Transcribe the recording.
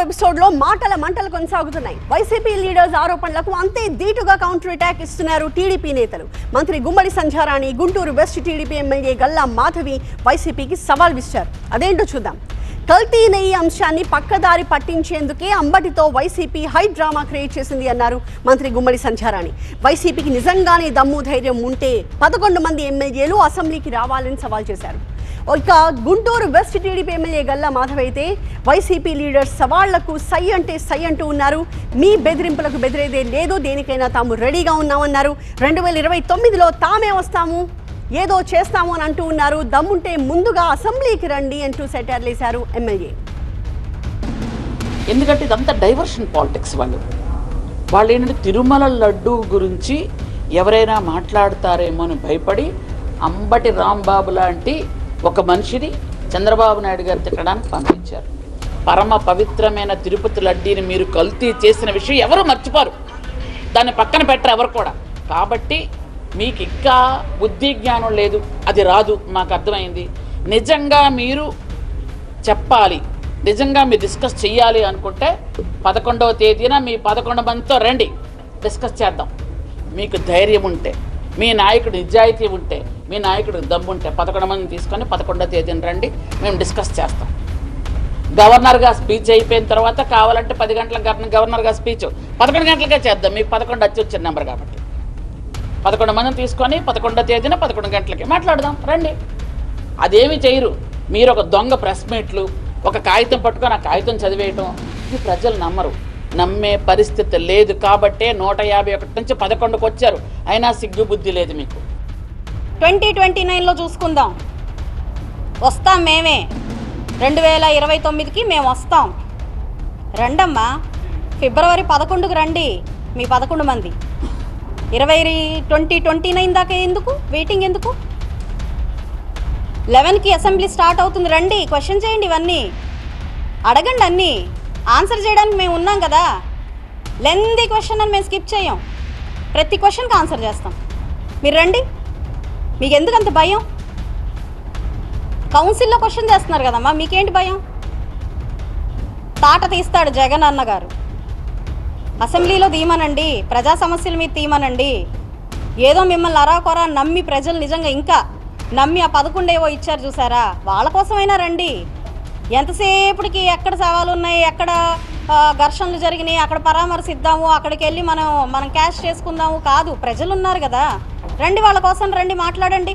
ఎపిసోడ్లో మాటల మంటలు కొనసాగుతున్నాయి. వైసీపీ లీడర్స్ ఆరోపణలకు అంతే ధీటుగా కౌంటర్ అటాక్ ఇస్తున్నారు టీడీపీ నేతలు. మంత్రి Gummadi Sandhyarani, Guntur west TDP MLA Galla Madhavi వైసీపీకి సవాల్ విసిరారు. అదేంటో చూద్దాం. కల్తీ నెయ్యి అంశాన్ని పక్కదారి పట్టించేందుకే అంబటితో వైసీపీ హై డ్రామా క్రియేట్ చేసింది అన్నారు మంత్రి గుమ్మడి సంధ్యారాణి. వైసీపీకి నిజంగానే దమ్ము ధైర్యం ఉంటే 11 మంది ఎమ్మెల్యేలు అసెంబ్లీకి రావాలని సవాల్ చేశారు. ఇక Guntur west TDP MLA Galla Madhav అయితే వైసీపీ లీడర్స్ సవాళ్లకు సై అంటే సై అంటూ ఉన్నారు. మీ బెదిరింపులకు బెదిరేదే లేదు, దేనికైనా తాము రెడీగా ఉన్నామన్నారు. 2029లో తామే వస్తాము, ఏదో చేస్తాము అని అంటూ ఉన్నారు. దమ్ముంటే ముందుగా అసెంబ్లీకి రండి అంటూ సెటైర్లు వేశారు ఎమ్మెల్యే. ఎందుకంటే ఇదంతా డైవర్షన్ పాలిటిక్స్. వాళ్ళు ఏంటంటే తిరుమల లడ్డు గురించి ఎవరైనా మాట్లాడతారేమో అని భయపడి అంబటి రాంబాబు లాంటి ఒక మనిషిని చంద్రబాబు నాయుడు గారు తిట్టడానికి పంపించారు. పరమ పవిత్రమైన తిరుపతి లడ్డీని మీరు కల్తీ చేసిన విషయం ఎవరు మర్చిపోరు, దాన్ని పక్కన పెట్టరు ఎవరు కూడా. కాబట్టి మీకు ఇంకా బుద్ధి జ్ఞానం లేదు, అది రాదు, మాకు అర్థమైంది. నిజంగా మీరు చెప్పాలి, నిజంగా మీరు డిస్కస్ చేయాలి అనుకుంటే 11వ తేదీన మీ 11 మందితో రండి, డిస్కస్ చేద్దాం. మీకు ధైర్యం ఉంటే, మీ నాయకుడు నిజాయితీ ఉంటే, మీ నాయకుడు దమ్ముంటే 11 మందిని తీసుకొని 11వ తేదీన రండి, మేము డిస్కస్ చేస్తాం. గవర్నర్గా స్పీచ్ అయిపోయిన తర్వాత కావాలంటే 10 గంటలకు గవర్నర్గా స్పీచ్ 11 గంటలకే చేద్దాం. మీకు 11 వచ్చి వచ్చిన నెంబర్ కాబట్టి 11 మందిని తీసుకొని 11వ తేదీన 11 గంటలకి మాట్లాడదాం, రండి. అదేమి చేయరు. మీరు ఒక దొంగ ప్రెస్ మీట్లు, ఒక కాగితం పట్టుకొని ఆ కాగితం చదివేయటం, ఇది ప్రజలు నమ్మరు, నమ్మే పరిస్థితి లేదు. కాబట్టే 151 నుంచి 11కు వచ్చారు. అయినా సిగ్గు బుద్ధి లేదు మీకు. 2029లో చూసుకుందాం, వస్తాం మేమే. 2029కి మేము వస్తాం. రండమ్మా, ఫిబ్రవరి 11కు రండి, మీ 11 మంది. 2029 దాకా ఎందుకు వెయిటింగ్, ఎందుకు? 11కి అసెంబ్లీ స్టార్ట్ అవుతుంది, రండి, క్వశ్చన్ చేయండి, ఇవన్నీ అడగండి, అన్నీ ఆన్సర్ చేయడానికి మేము ఉన్నాం కదా. లెందీ క్వశ్చన్ అని మేము స్కిప్ చేయం, ప్రతి క్వశ్చన్కి ఆన్సర్ చేస్తాం. మీరు రండి. మీకు ఎందుకు అంత భయం? కౌన్సిల్లో క్వశ్చన్ చేస్తున్నారు కదమ్మా, మీకేంటి భయం? తాట తీస్తాడు జగన్ అన్నగారు. అసెంబ్లీలో తీయమనండి, ప్రజా సమస్యల మీద తీయమనండి. ఏదో మిమ్మల్ని అరాకొరా నమ్మి ప్రజలు నిజంగా ఇంకా నమ్మి ఆ 11 ఏవో ఇచ్చారు చూసారా, వాళ్ళ కోసమైనా రండి. ఎంతసేపటికి ఎక్కడ సవాలు ఉన్నాయి, ఎక్కడ ఘర్షణలు జరిగినాయి, అక్కడ పరామర్శిద్దాము, అక్కడికి వెళ్ళి మనం క్యాష్ చేసుకుందాము కాదు. ప్రజలు ఉన్నారు కదా, రండి, వాళ్ళ కోసం రండి, మాట్లాడండి.